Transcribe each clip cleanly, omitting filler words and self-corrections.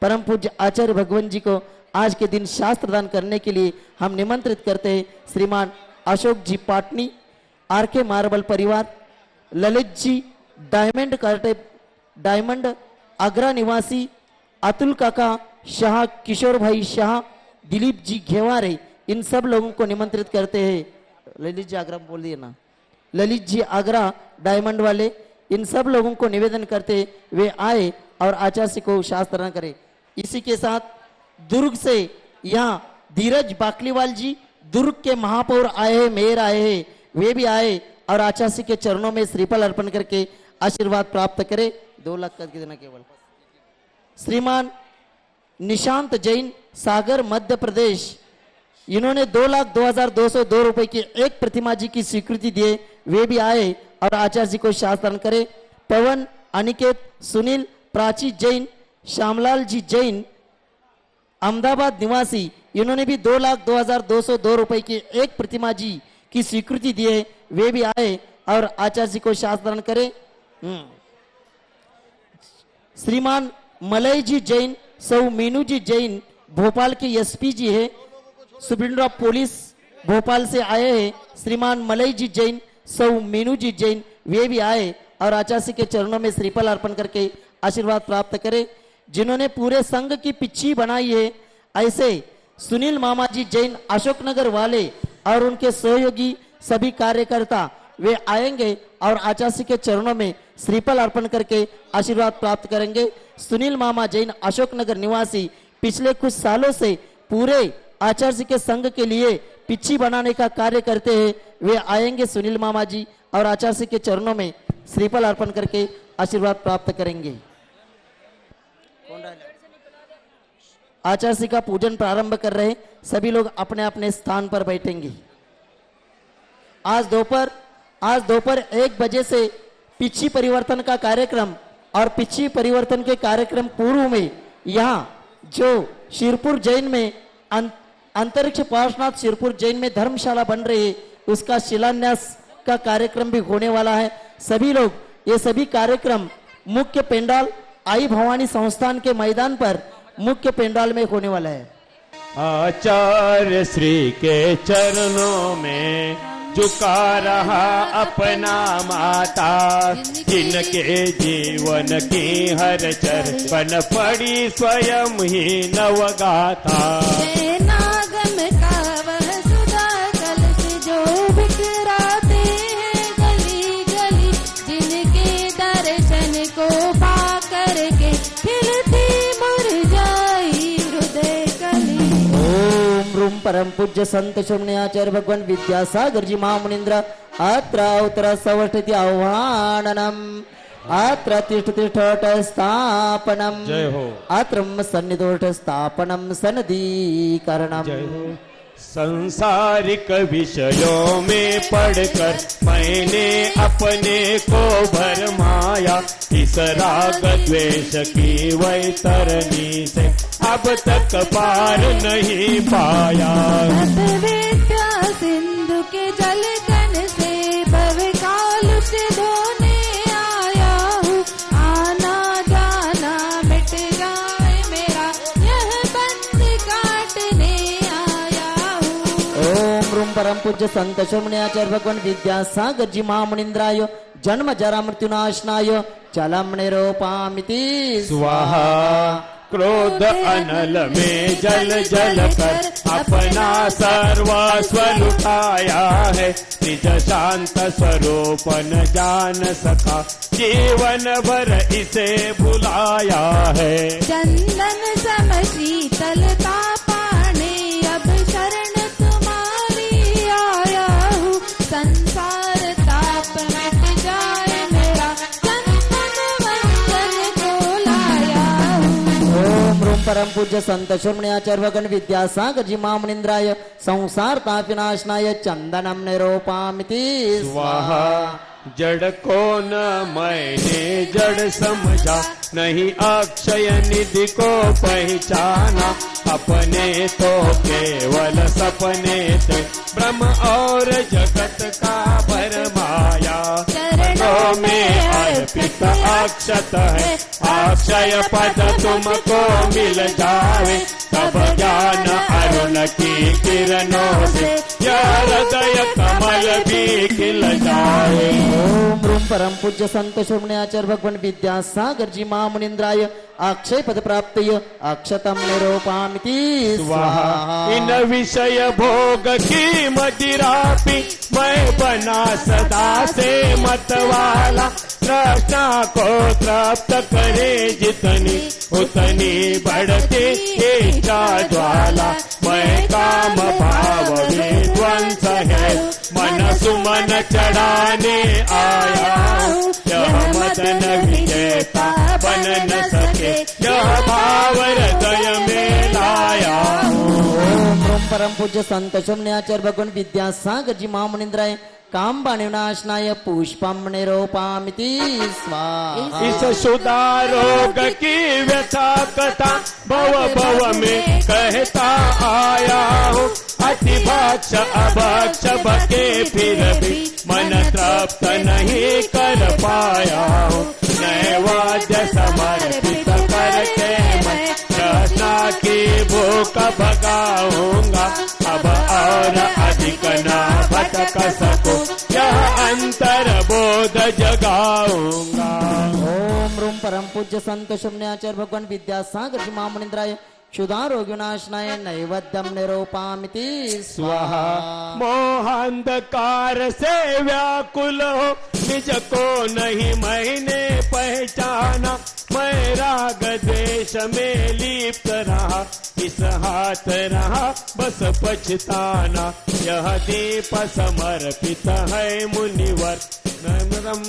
परम पूज्य आचार्य भगवान जी को आज के दिन शास्त्र दान करने के लिए हम निमंत्रित करते हैं। श्रीमान अशोक जी पाटनी, आर के मार्बल परिवार, ललित जी डायमंड आगरा निवासी, अतुल काका शाह, किशोर भाई शाह, दिलीप जी घेवारे, इन सब लोगों को निमंत्रित करते हैं। ललित जी आगरा बोल दिए ना, ललित जी आगरा डायमंड वाले, इन सब लोगों को निवेदन करते वे आए और आचार्य को शास्त्र करें। इसी के साथ दुर्ग से यहाँ धीरज बाकलीवाल जी, दुर्ग के महापौर आए हैं, मेयर आए हैं, वे भी आए और आचार्य के चरणों में श्रीफल अर्पण करके आशीर्वाद प्राप्त करे। 2 लाख कर देना केवल। श्रीमान निशांत जैन, सागर मध्य प्रदेश, इन्होंने 2,02,202 रुपए की एक प्रतिमा जी की स्वीकृति दिए, वे भी आए और आचार्य जी को शास्त्र करे। पवन, अनिकेत, सुनील, प्राची जैन, श्यामलाल जी जैन, अहमदाबाद निवासी, इन्होंने भी 2,02,202 रुपए की एक प्रतिमा जी की स्वीकृति दी है, वे भी आए और आचार्य जी को शास्त्र करे। श्रीमान मलय जी जैन, सौ मीनू जी जैन, भोपाल के एसपी जी है, सुप्रीम ऑफ पुलिस भोपाल से आए हैं। श्रीमान मलय जी जैन, सौ मीनू जी जैन, वे भी आए और आचार्य के चरणों में श्रीफल अर्पण करके आशीर्वाद प्राप्त करे। जिन्होंने पूरे संघ की पिच्ची बनाई है, ऐसे सुनील मामा जी जैन, अशोकनगर वाले और उनके सहयोगी सभी कार्यकर्ता वे आएंगे और आचार्य के चरणों में श्रीफल अर्पण करके आशीर्वाद प्राप्त करेंगे। सुनील मामा जैन, अशोकनगर निवासी, पिछले कुछ सालों से पूरे आचार्य के संघ के लिए पिच्ची बनाने का कार्य करते हैं, वे आएंगे सुनील मामा जी और आचार्य के चरणों में श्रीफल अर्पण करके आशीर्वाद प्राप्त करेंगे। आचार्य का पूजन प्रारंभ कर रहे, सभी लोग अपने अपने स्थान पर बैठेंगे। आज दोपहर 1 बजे से पिच्ची परिवर्तन का कार्यक्रम और पिच्ची परिवर्तन के कार्यक्रम पूर्व में यहाँ जो शिरपुर जैन में अंतरिक्ष पार्श्वनाथ शिरपुर जैन में धर्मशाला बन रही है, उसका शिलान्यास का कार्यक्रम भी होने वाला है। सभी लोग, ये सभी कार्यक्रम मुख्य पेंडाल आई भवानी संस्थान के मैदान पर मुख्य पेंडाल में होने वाला है। आचार्य श्री के चरणों में झुका रहा अपना माता, जिनके जीवन की हर चरण पड़ी स्वयं ही नवगाथा। नागम का वह सुधा कलश जो बिखराते हैं गली गली, जिनके दर्शन को पा करके खिलती मुरझाई हृदय कली। ओम रूम परम पूज्य संत श्रमणे आचार्य भगवान विद्यासागर जी महामुनीन्द्र अत्र उत्तर सवष्टि आह्वाननम, अत्र तिष्ठ स्थापनम, जय हो। अत्र सन्निधोष्ठ स्थापनम सनदीकरणम। जय हो। संसारिक विषयों में पढ़कर मैंने अपने को भरमाया, इस राग द्वेष की वैतरणी से अब तक पार नहीं पाया। विद्या सिंधु के जल कण से भव काल से धोने आया हूँ, आना जाना मिट जाए मेरा यह बंद काटने आया हूँ। ओम रूम परम पूज्य संत श्रमणे आचार्य भगवान विद्यासागर जी महामुनीन्द्राय जन्म जरा मृत्युनाशनाय चलम निरूपामिति स्वाहा। क्रोध अनल में जल जल कर अपना सर्वस्व लुटाया है, निज शांत स्वरूप न जान सका, जीवन भर इसे भुलाया है। चंदन सम शीतलता पाने अब शरण तुम्हारी आया हूँ, संसार ताप मिट जाए मेरा चंदन वंदन को लाया हूँ। ओम रूम परम पूज्य संत श्रमणे आचार्य भगवान विद्यासागर जी महामुनीन्द्राय संसार ताप विनाशनाय चंदनम निरूपामिति स्वाहा। जड़ को न मैंने जड़ समझा, नहीं अक्षय निधि को पहचाना, अपने तो केवल सपने थे ब्रह्म और जगत का भरमाया। चरणों में समर्पित अक्षत है, अक्षय पद तुमको मिल जावे, तब ज्ञान अरुण की किरणों से यह हृदय कमल भी खिल जाए। ओम रूम परम पूज्य संत शिरोमणि आचार्य भगवान विद्यासागर जी महामुनिंद्राय अक्षय पद प्राप्तय अक्षतम निरूपामिति स्वाहा। इन विषय भोग की मदिरा पी मैं बना सदा से मतवाला, तृष्णा को तृप्त करे जितनी उतनी बढ़ती इच्छा ज्वाला। मैं काम भाव विध्वंस है मन सुमन चढ़ाने आया हूँ, यह मदन विजेता बन न सके, यह भाव हृदय में लाया हूँ। ओम रूम परम पूज्य संत शिरोमणि आचार्य भगवान विद्यासागर जी महामुनिंद्राय काम विनाशनाय पुष्पम निरूपामिति स्वाहा। इस सुदारोग की व्यथा कथा भव भव में कहता आया हूँ, अति भक्ष अभक्ष बके फिर भी मन तृप्त नहीं कर पाया हूँ। नैवेद्य समर्पित करके मैं कृष्णा की भूख भगाऊंगा, अब और अधिक न भटक सकूं, यह अंतर बोध जगाऊंगा। ओम रूम परम पूज्य संत शिरोमणि आचार्य भगवान विद्यासागर जी महामुनिंद्राय क्षुधारोग विनाशनाय नैवेद्यम निरूपामिति स्वाहा। मोहांधकार से व्याकुल हो निज को नहीं मैंने पहचाना, मैं राग देश में लिप्त रहा, इस हाथ रहा बस पछताना। यह दीप समर्पित है मुनिवर, नरम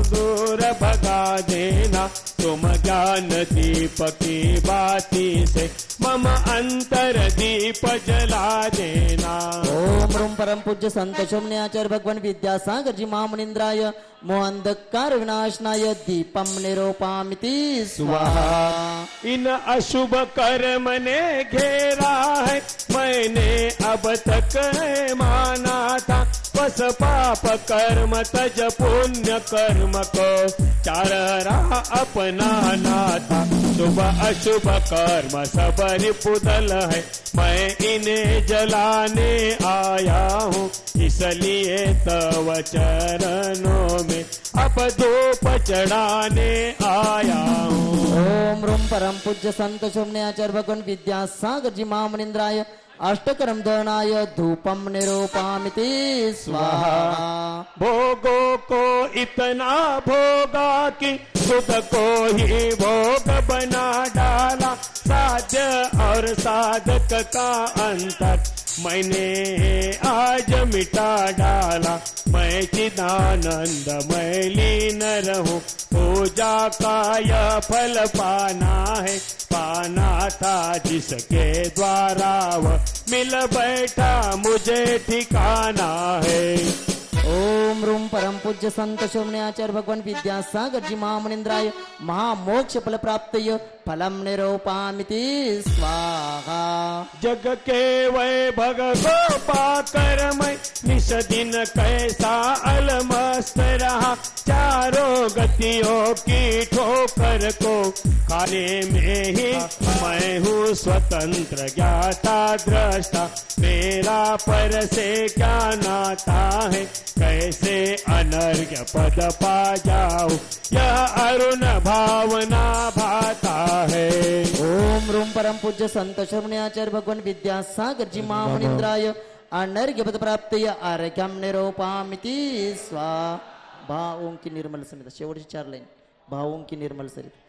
दूर भगा देना, तुम ज्ञान दीप की बाती से मम अंतर दीप जला देना। ओम रूम परम पूज्य संत शिरोमणि आचार्य भगवान विद्यासागर जी महामुनिंद्राय मोहांधकार विनाशनाय दीपम निरूपामिति स्वाहा। इन अशुभ कर्म ने घेरा है, मैंने अब तक माना था, बस पाप कर्म तज पुण्य कर्म को चार राह अपनाना था। शुभ अशुभ कर्म सब रिपुदल है, मैं इन्हें जलाने आया हूँ, इसलिए तव चरणों में अब धूप चढ़ाने आया हूँ। ओम रूम परम पूज्य संत शिरोमणि आचार्य भगवान विद्यासागर जी महामुनिंद्राय अष्टकर्म दहनाय धूपम निरूपामिति स्वाहा। भोगों को इतना भोगा कि खुद को ही भोग बना डाला, साध्य और साधक का अंतर मैंने आज मिटा डाला। मैं चिदानंद मैं लीन रहूं, पूजा का यह फल पाना है, पाना था जिसके द्वारा वह मिल बैठा मुझे ठिकाना है। ओम रूम परम पूज्य संत शिरोमणि आचार्य भगवान विद्यासागर जी महामुनिंद्राय महामोक्ष फल प्राप्तय फलम निरूपामिति स्वाहा। जग के वैभव को पाकर मैं निस दिन कैसा अलमस्त रहा, चारों गतियों की ठोकर को खाने में ही मैं हूँ स्वतंत्र ज्ञाता दृष्टा, मेरा पर से क्या नाता है, कैसे अनर्घ्य पद पा जाऊं, यह अरुण भावना भाता है। ओम रूम परम पूज्य संत शिरोमणि आचार्य भगवान विद्यासागर जी महामुनिंद्राय अनर्घ्य पद प्राप्तय अर्घ्यम निरूपामिति स्वाहा। भावों की निर्मल सरिता, शेवटची 4 लाईन, भावों की निर्मल सरिता।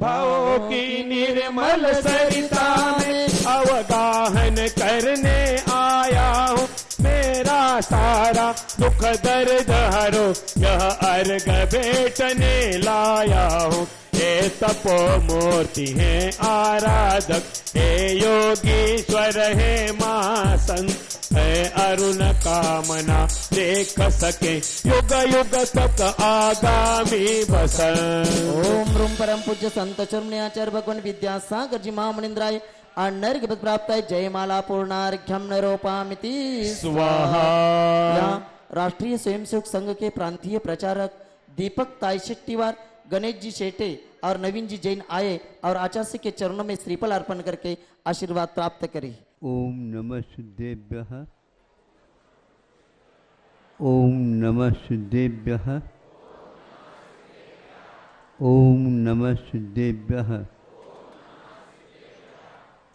भावों की निर्मल सरिता में अवगाहन करने आया हूँ, मेरा सारा दुख दर्द हरो यह अर्घ बेचने लाया हूँ। हे तपो मूर्ति है आराधक, हे योगीश्वर है मां संत, है अरुण कामना देख सके युग युग तक आगामी बसन। ओम रूम परम पूज्य संत शिरोमणि आचार्य भगवान विद्यासागर जी महामुनिंद्राय अनर्घ्य पद प्राप्त है जयमाला पूर्णार्घ्यम निरूपामिति स्वाहा। या राष्ट्रीय स्वयंसेवक संघ के प्रांतीय प्रचारक दीपक ताईशेट्टीवार, गणेश जी शेटे और नवीन जी जैन आए और आचार्य के चरणों में श्रीफल अर्पण करके आशीर्वाद प्राप्त करें। ओम नमः सिद्धेभ्यः। ओम नमः सिद्धेभ्यः। ओम नमः सिद्धेभ्यः।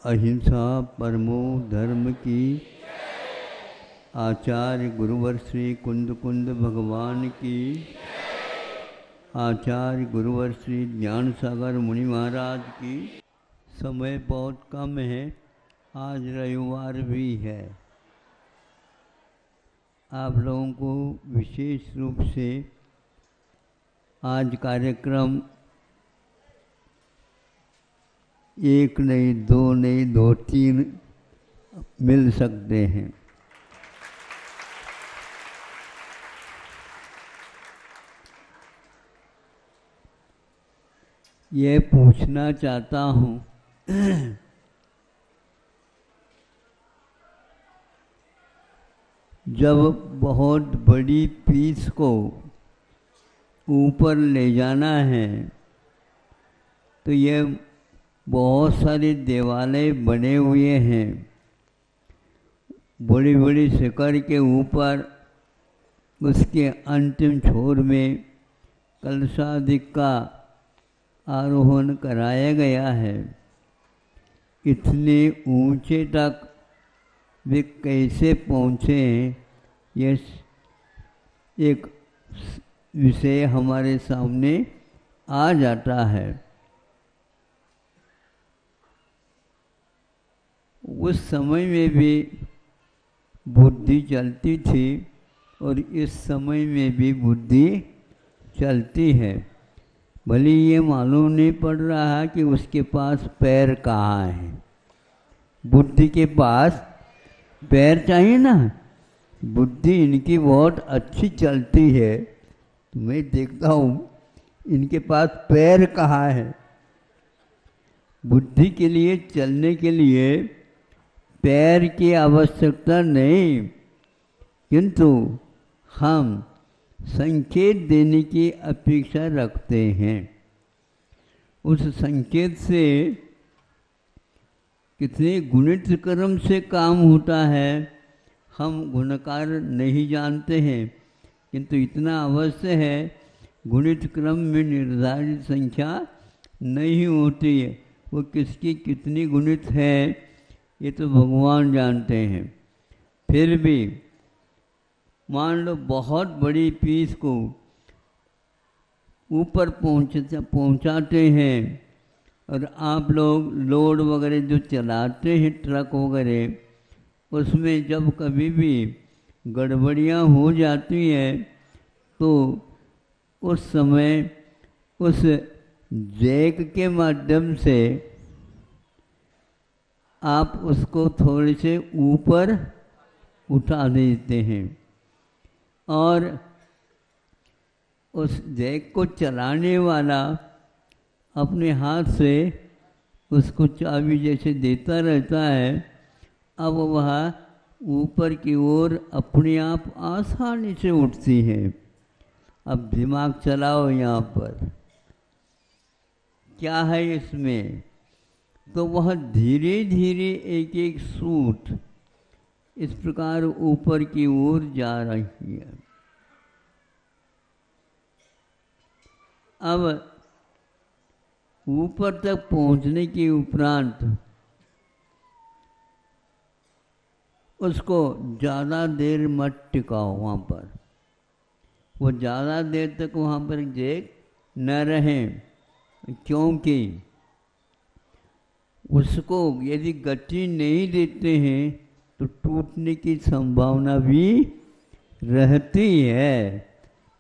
अहिंसा परमो धर्म की। आचार्य गुरुवर श्री कुंद कुंद भगवान की। आचार्य गुरुवर श्री ज्ञान सागर मुनि महाराज की। समय बहुत कम है, आज रविवार भी है। आप लोगों को विशेष रूप से आज कार्यक्रम एक नहीं, दो नहीं, दो तीन मिल सकते हैं। ये पूछना चाहता हूँ जब बहुत बड़ी पीस को ऊपर ले जाना है तो ये बहुत सारे देवालय बने हुए हैं। बड़ी बड़ी शिखर के ऊपर उसके अंतिम छोर में कलशादिक का आरोहण कराया गया है। इतने ऊंचे तक वे कैसे पहुँचे, ये एक विषय हमारे सामने आ जाता है। उस समय में भी बुद्धि चलती थी और इस समय में भी बुद्धि चलती है। भले ये मालूम नहीं पड़ रहा है कि उसके पास पैर कहाँ है। बुद्धि के पास पैर चाहिए ना। बुद्धि इनकी बहुत अच्छी चलती है, तो मैं देखता हूँ इनके पास पैर कहाँ है। बुद्धि के लिए, चलने के लिए पैर की आवश्यकता नहीं, किंतु हम संकेत देने की अपेक्षा रखते हैं। उस संकेत से कितने गुणित क्रम से काम होता है हम गुणकार नहीं जानते हैं, किंतु इतना अवश्य है गुणित क्रम में निर्धारित संख्या नहीं होती है। वो किसकी कितनी गुणित है ये तो भगवान जानते हैं। फिर भी मान लो बहुत बड़ी पीस को ऊपर पहुंचाते हैं और आप लोग लोड वगैरह जो चलाते हैं ट्रक वगैरह, उसमें जब कभी भी गड़बड़ियां हो जाती हैं तो उस समय उस जैक के माध्यम से आप उसको थोड़े से ऊपर उठा देते हैं और उस जैक को चलाने वाला अपने हाथ से उसको चाबी जैसे देता रहता है। अब वह ऊपर की ओर अपने आप आसानी से उठती है। अब दिमाग चलाओ यहाँ पर क्या है इसमें, तो वह धीरे धीरे एक एक सूत इस प्रकार ऊपर की ओर जा रही है। अब ऊपर तक पहुंचने के उपरांत उसको ज़्यादा देर मत टिकाओ वहाँ पर। वो ज़्यादा देर तक वहाँ पर जैक न रहे, क्योंकि उसको यदि गति नहीं देते हैं तो टूटने की संभावना भी रहती है।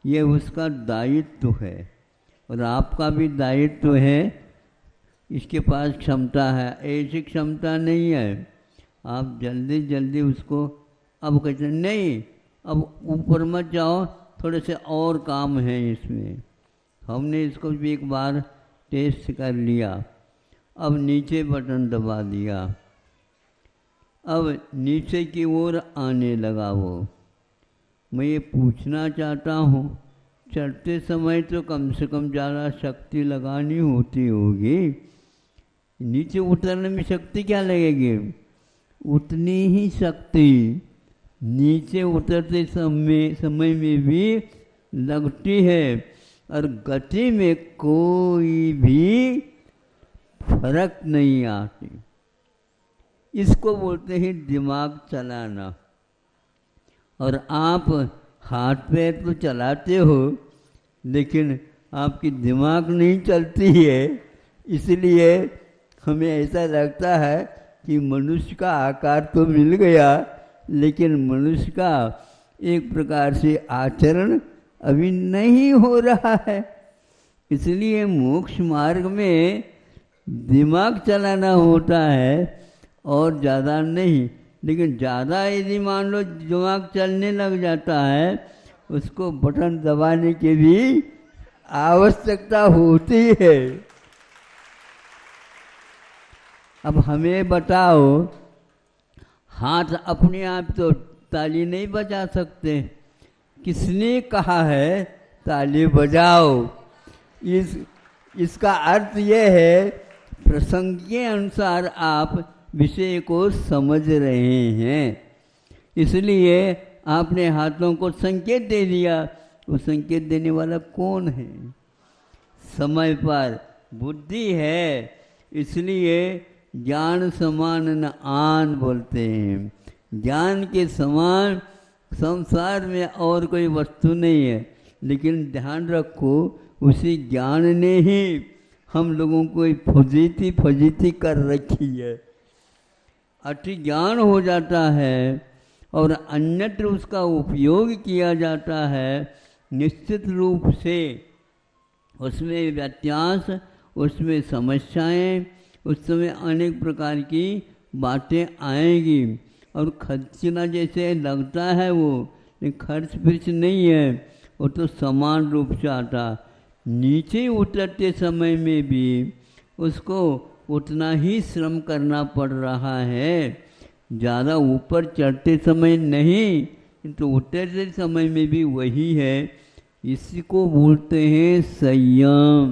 ये उसका दायित्व है और आपका भी दायित्व है। इसके पास क्षमता है, ऐसी क्षमता नहीं है। आप जल्दी जल्दी उसको अब कहते नहीं, अब ऊपर मत जाओ, थोड़े से और काम है इसमें। हमने इसको भी एक बार टेस्ट कर लिया। अब नीचे बटन दबा दिया, अब नीचे की ओर आने लगा वो। मैं ये पूछना चाहता हूँ चढ़ते समय तो कम से कम ज़्यादा शक्ति लगानी होती होगी, नीचे उतरने में शक्ति क्या लगेगी? उतनी ही शक्ति नीचे उतरते समय में भी लगती है, और गति में कोई भी फर्क नहीं आती। इसको बोलते हैं दिमाग चलाना। और आप हाथ पैर तो चलाते हो, लेकिन आपकी दिमाग नहीं चलती है, इसलिए हमें ऐसा लगता है कि मनुष्य का आकार तो मिल गया, लेकिन मनुष्य का एक प्रकार से आचरण अभी नहीं हो रहा है। इसलिए मोक्ष मार्ग में दिमाग चलाना होता है और ज़्यादा नहीं। लेकिन ज़्यादा यदि मान लो दिमाग चलने लग जाता है, उसको बटन दबाने की भी आवश्यकता होती है। अब हमें बताओ, हाथ अपने आप तो ताली नहीं बजा सकते, किसने कहा है ताली बजाओ? इसका अर्थ यह है प्रसंग के अनुसार आप विषय को समझ रहे हैं, इसलिए आपने हाथों को संकेत दे दिया। वो संकेत देने वाला कौन है? समय पर बुद्धि है, इसलिए ज्ञान समान न आन बोलते हैं। ज्ञान के समान संसार में और कोई वस्तु नहीं है, लेकिन ध्यान रखो उसी ज्ञान ने ही हम लोगों को फजीती कर रखी है। अति ज्ञान हो जाता है और अन्यत्र उसका उपयोग किया जाता है, निश्चित रूप से उसमें व्यत्यास, उसमें समस्याएं, उस समय अनेक प्रकार की बातें आएंगी। और खर्चना जैसे लगता है वो, लेकिन खर्च फिर्च नहीं है, वो तो समान रूप से आता। नीचे उतरते समय में भी उसको उतना ही श्रम करना पड़ रहा है, ज़्यादा ऊपर चढ़ते समय नहीं, तो उतरते समय में भी वही है। इसी को बोलते हैं संयम।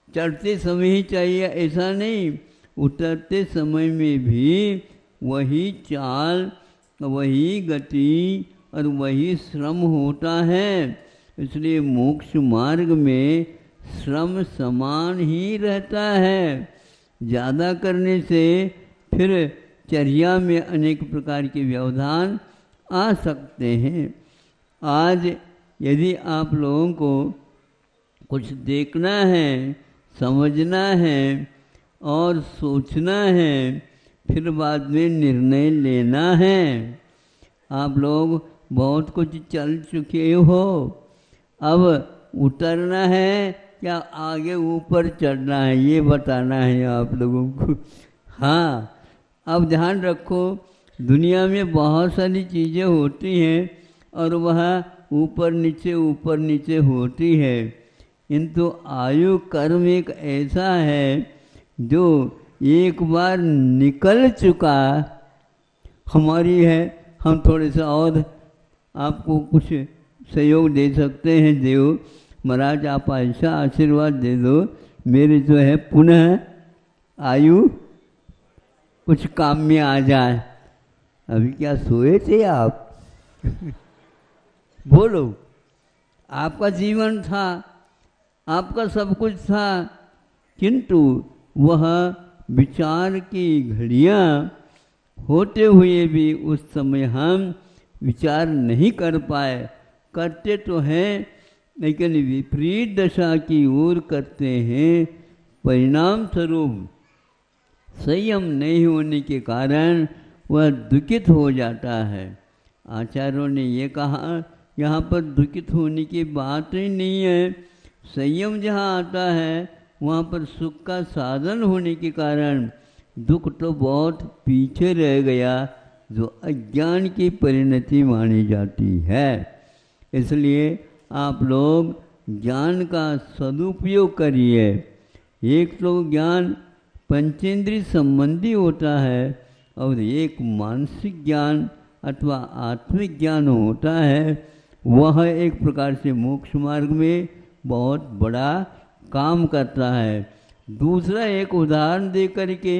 चढ़ते समय ही चाहिए ऐसा नहीं, उतरते समय में भी वही चाल, वही गति और वही श्रम होता है। इसलिए मोक्ष मार्ग में श्रम समान ही रहता है। ज़्यादा करने से फिर चर्या में अनेक प्रकार के व्यवधान आ सकते हैं। आज यदि आप लोगों को कुछ देखना है, समझना है और सोचना है, फिर बाद में निर्णय लेना है। आप लोग बहुत कुछ चल चुके हो, अब उतरना है या आगे ऊपर चढ़ना है, ये बताना है आप लोगों को। हाँ, अब ध्यान रखो, दुनिया में बहुत सारी चीज़ें होती हैं और वह ऊपर नीचे होती है, किंतु आयु कर्म एक ऐसा है जो एक बार निकल चुका हमारी है। हम थोड़े सा और आपको कुछ सहयोग दे सकते हैं। देव महाराज, आप ऐसा आशीर्वाद दे दो, मेरे जो है पुनः आयु कुछ काम में आ जाए। अभी क्या सोए थे आप? बोलो, आपका जीवन था, आपका सब कुछ था, किंतु वह विचार की घड़ियाँ होते हुए भी उस समय हम विचार नहीं कर पाए। करते तो हैं, लेकिन विपरीत दशा की ओर करते हैं। परिणाम स्वरूप संयम नहीं होने के कारण वह दुखित हो जाता है। आचार्यों ने ये कहा, यहाँ पर दुखित होने की बात ही नहीं है। संयम जहाँ आता है वहाँ पर सुख का साधन होने के कारण दुख तो बहुत पीछे रह गया, जो अज्ञान की परिणति मानी जाती है। इसलिए आप लोग ज्ञान का सदुपयोग करिए। एक तो ज्ञान पंचेंद्रिय संबंधी होता है और एक मानसिक ज्ञान अथवा आत्मिक ज्ञान होता है। वह एक प्रकार से मोक्ष मार्ग में बहुत बड़ा काम करता है। दूसरा एक उदाहरण दे करके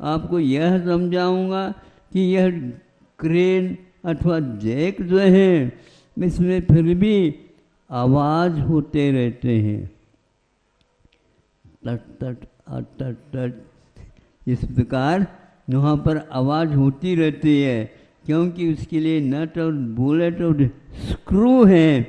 आपको यह समझाऊंगा कि यह क्रेन अथवा जैक जो है इसमें फिर भी आवाज़ होते रहते हैं, तट तट तट तट, इस प्रकार वहाँ पर आवाज़ होती रहती है, क्योंकि उसके लिए नट और बोल्ट और स्क्रू हैं,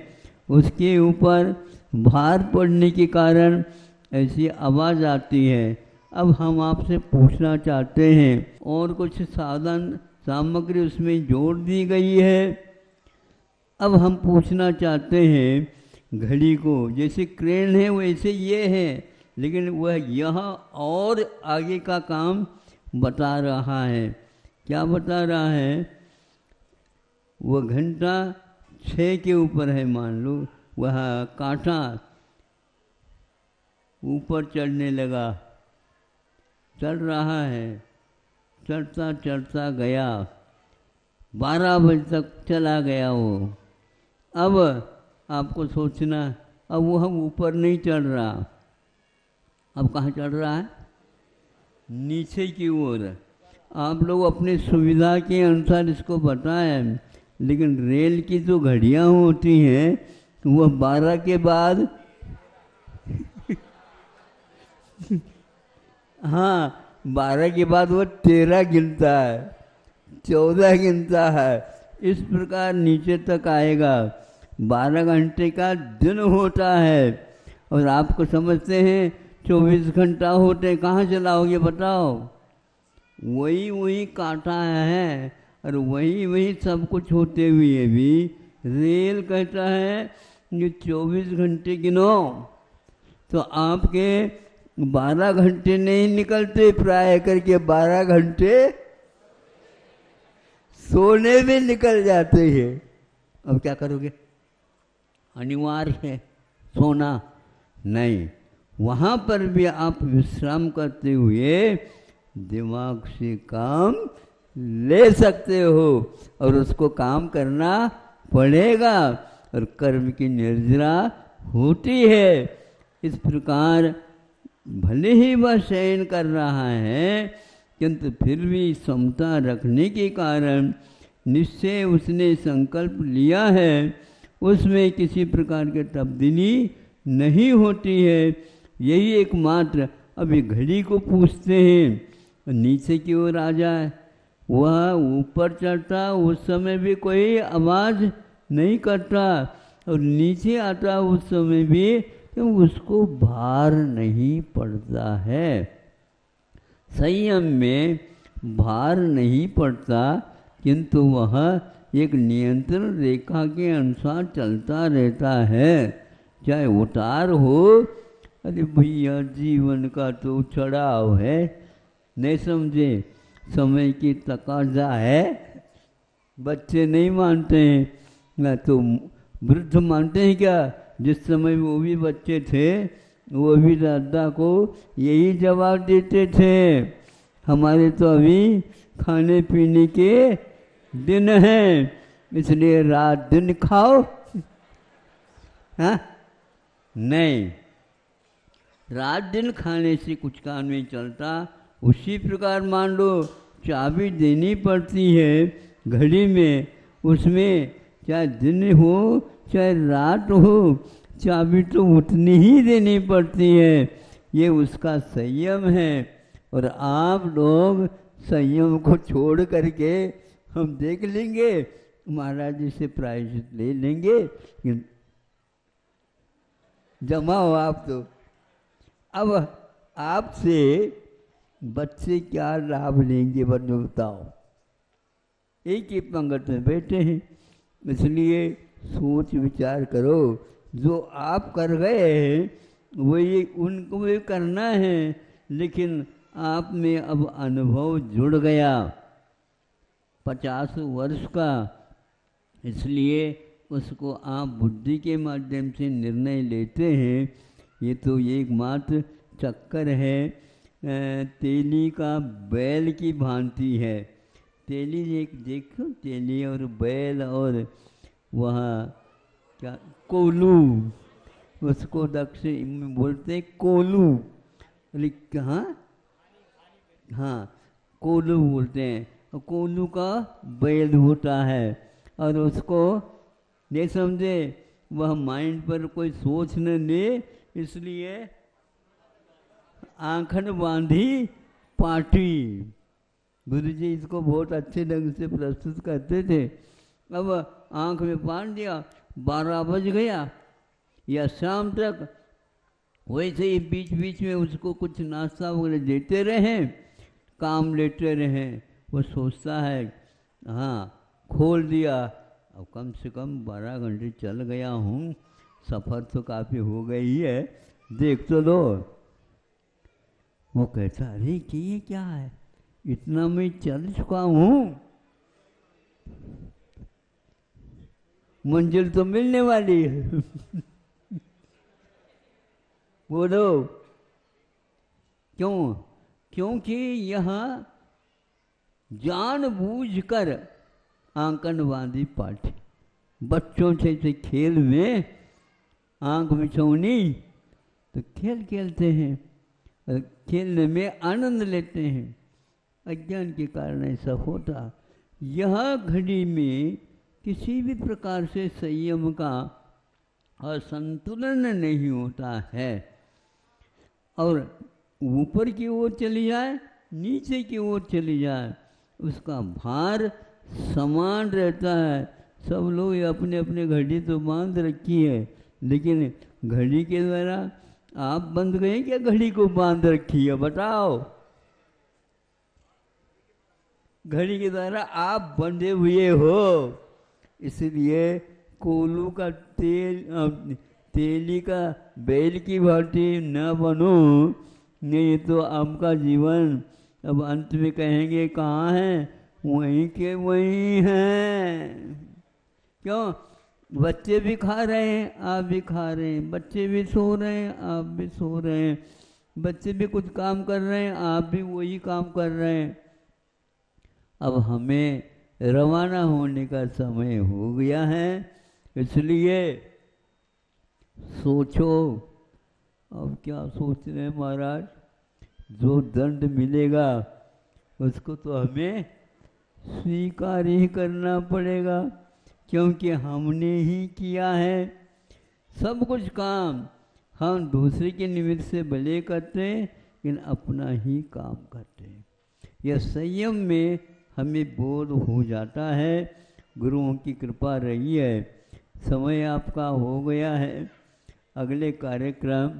उसके ऊपर भार पड़ने के कारण ऐसी आवाज़ आती है। अब हम आपसे पूछना चाहते हैं, और कुछ साधन सामग्री उसमें जोड़ दी गई है। अब हम पूछना चाहते हैं घड़ी को, जैसे क्रेन है वैसे ये है, लेकिन वह यहाँ और आगे का काम बता रहा है। क्या बता रहा है? वह घंटा 6 के ऊपर है, मान लो वह कांटा ऊपर चढ़ने लगा, चढ़ रहा है, चढ़ता चढ़ता गया, 12 बजे तक चला गया वो। अब आपको सोचना, अब वो हम ऊपर नहीं चढ़ रहा, अब कहाँ चढ़ रहा है? नीचे की ओर। आप लोग अपनी सुविधा के अनुसार इसको बताएं, लेकिन रेल की जो घड़ियाँ होती हैं वह 12 के बाद हाँ 12 के बाद वह 13 गिनता है, 14 गिनता है, इस प्रकार नीचे तक आएगा। 12 घंटे का दिन होता है, और आपको समझते हैं 24 घंटा होते, कहाँ चलाओगे बताओ? वही वही कांटा है, और वही वही सब कुछ होते हुए भी रेल कहता है कि 24 घंटे गिनो, तो आपके 12 घंटे नहीं निकलते, प्राय करके 12 घंटे सोने में निकल जाते हैं। अब क्या करोगे? अनिवार्य है सोना नहीं, वहाँ पर भी आप विश्राम करते हुए दिमाग से काम ले सकते हो, और उसको काम करना पड़ेगा, और कर्म की निर्जरा होती है। इस प्रकार भले ही वह शयन कर रहा है, किंतु फिर भी समता रखने के कारण निश्चय उसने संकल्प लिया है, उसमें किसी प्रकार की तब्दीली नहीं होती है। यही एकमात्र अभी घड़ी को पूछते हैं, नीचे की ओर आ जाए, वह ऊपर चढ़ता उस समय भी कोई आवाज़ नहीं करता, और नीचे आता उस समय भी तो उसको भार नहीं पड़ता है। संयम में भार नहीं पड़ता, किंतु वह एक नियंत्रण रेखा के अनुसार चलता रहता है, चाहे उतार हो। अरे भैया जीवन का तो चढ़ाव है, नहीं समझे, समय की तकाजा है। बच्चे नहीं मानते हैं, ना तो वृद्ध मानते हैं क्या? जिस समय वो भी बच्चे थे वो भी दादा को यही जवाब देते थे, हमारे तो अभी खाने पीने के दिन हैं, इसलिए रात दिन खाओ। हाँ नहीं, रात दिन खाने से कुछ काम नहीं चलता। उसी प्रकार मान लो चाबी देनी पड़ती है घड़ी में, उसमें चाहे दिन हो चाहे रात हो, चाबी तो उतनी ही देनी पड़ती है। ये उसका संयम है, और आप लोग संयम को छोड़ करके हम देख लेंगे, महाराज जी से प्रायश्चित ले लेंगे, जमा हो आप तो। अब आपसे बच्चे क्या लाभ लेंगे बताओ? एक ही पंगत में बैठे हैं, इसलिए सोच विचार करो, जो आप कर गए हैं वही उनको भी करना है, लेकिन आप में अब अनुभव जुड़ गया 50 वर्ष का, इसलिए उसको आप बुद्धि के माध्यम से निर्णय लेते हैं। ये तो एकमात्र चक्कर है, तेली का बैल की भांति है। तेली एक देखो, तेली और बैल और वहाँ क्या कोलू, उसको दक्षिण में बोलते हैं कोलू। अरे कहाँ, हाँ कोलू बोलते हैं। और कोलू का बैल होता है और उसको नहीं समझे, वह माइंड पर कोई सोच न ले, इसलिए आंखन बांधी पाटी। गुरु जी इसको बहुत अच्छे ढंग से प्रस्तुत करते थे। अब आंख में बांध दिया, 12 बज गया या शाम तक, वैसे ही बीच बीच में उसको कुछ नाश्ता वगैरह देते रहें, काम लेते रहें। वो सोचता है हाँ खोल दिया, अब कम से कम 12 घंटे चल गया हूँ, सफ़र तो काफ़ी हो गई है, देख तो लो। वो कहता अरे कि ये क्या है, इतना मैं चल चुका हूँ, मंजिल तो मिलने वाली है। बोलो क्यों? क्योंकि यहाँ जानबूझकर आंकन बांधी पाठी। बच्चों से खेल में आंख मिचौनी, तो खेल खेलते हैं और खेलने में आनंद लेते हैं। अज्ञान के कारण ऐसा होता। यह घड़ी में किसी भी प्रकार से संयम का असंतुलन नहीं होता है, और ऊपर की ओर चली जाए नीचे की ओर चली जाए, उसका भार समान रहता है। सब लोग अपने अपने घड़ी तो बांध रखी है, लेकिन घड़ी के द्वारा आप बंध गए क्या? घड़ी को बांध रखी है बताओ? घड़ी के द्वारा आप बंधे हुए हो। इसलिए कोलू का तेली का बैल की भांति न बनो, नहीं तो आपका जीवन अब अंत में कहेंगे कहाँ है, वहीं के वहीं हैं। क्यों? बच्चे भी खा रहे हैं, आप भी खा रहे हैं, बच्चे भी सो रहे हैं, आप भी सो रहे हैं, बच्चे भी कुछ काम कर रहे हैं, आप भी वही काम कर रहे हैं। अब हमें रवाना होने का समय हो गया है, इसलिए सोचो। अब क्या सोच रहे हैं महाराज? जो दंड मिलेगा उसको तो हमें स्वीकार ही करना पड़ेगा, क्योंकि हमने ही किया है सब कुछ काम। हम दूसरे के निमित्त से भले करते हैं, लेकिन अपना ही काम करते हैं। यह संयम में हमें बोध हो जाता है। गुरुओं की कृपा रही है। समय आपका हो गया है। अगले कार्यक्रम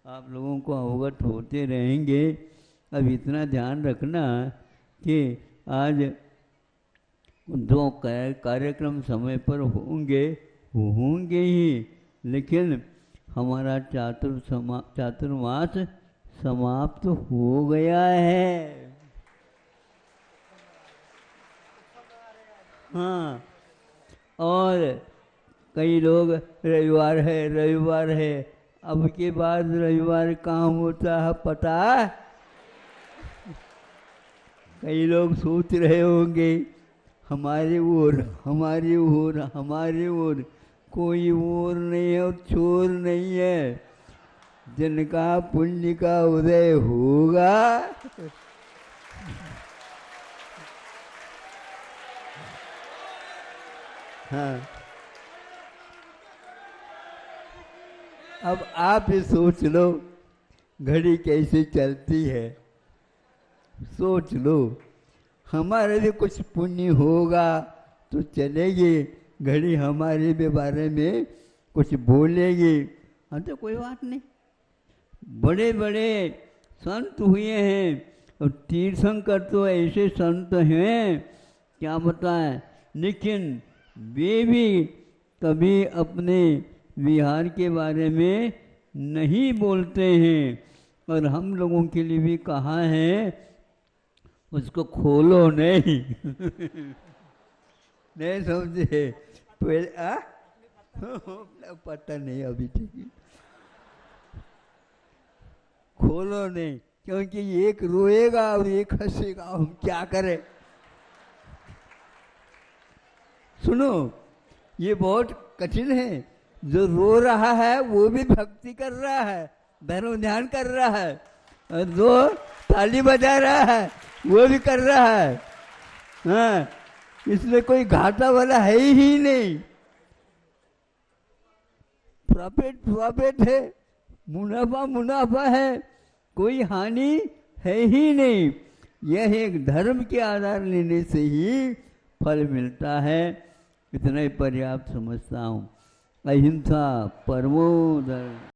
आप लोगों को अवगत होते रहेंगे। अब इतना ध्यान रखना कि आज 2 कार्यक्रम समय पर होंगे ही, लेकिन हमारा चातुर्मास समाप्त हो गया है। हाँ, और कई लोग रविवार है, अब के बाद रविवार काम होता है पता? कई लोग सोच रहे होंगे हमारे ओर कोई और नहीं है और छोर नहीं है, जिनका पुण्य का उदय होगा हाँ। अब आप ही सोच लो घड़ी कैसे चलती है, सोच लो। हमारे भी कुछ पुण्य होगा तो चलेगी, घड़ी हमारे भी बारे में कुछ बोलेगी। हाँ तो कोई बात नहीं। बड़े बड़े संत हुए हैं और तीर्थंकर तो ऐसे संत हैं क्या बताएं, लेकिन वे भी कभी अपने विहार के बारे में नहीं बोलते हैं। और हम लोगों के लिए भी कहा है उसको खोलो नहीं नहीं समझे? पहले पता नहीं अभी ठीक, खोलो नहीं, क्योंकि एक रोएगा और एक हंसेगा, हम क्या करें? सुनो, ये बहुत कठिन है। जो रो रहा है वो भी भक्ति कर रहा है, धर्म ध्यान कर रहा है, और जो ताली बजा रहा है वो भी कर रहा है। हाँ, इसमें कोई घाटा वाला है ही नहीं। प्रॉफिट है, मुनाफा है, कोई हानि है ही नहीं। यह एक धर्म के आधार लेने से ही फल मिलता है, इतना ही पर्याप्त समझता हूँ। अहिंसा परमो धर्म।